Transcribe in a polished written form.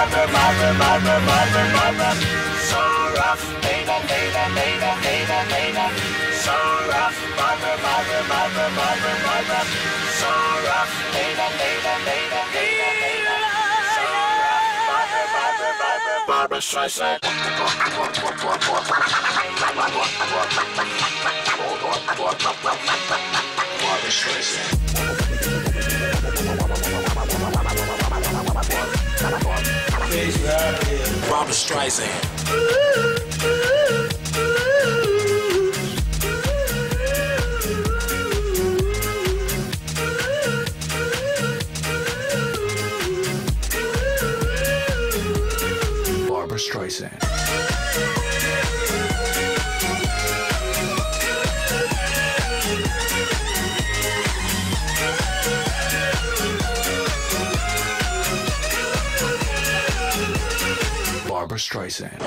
Barbara. So rough, baby, baby, baby, baby, baby. So rough, Barbara. So rough, baby, baby, baby, baby, baby. So rough, Barbara Streisand. Barbara Streisand. Barbara Streisand. Barbara Streisand. Barbara Streisand.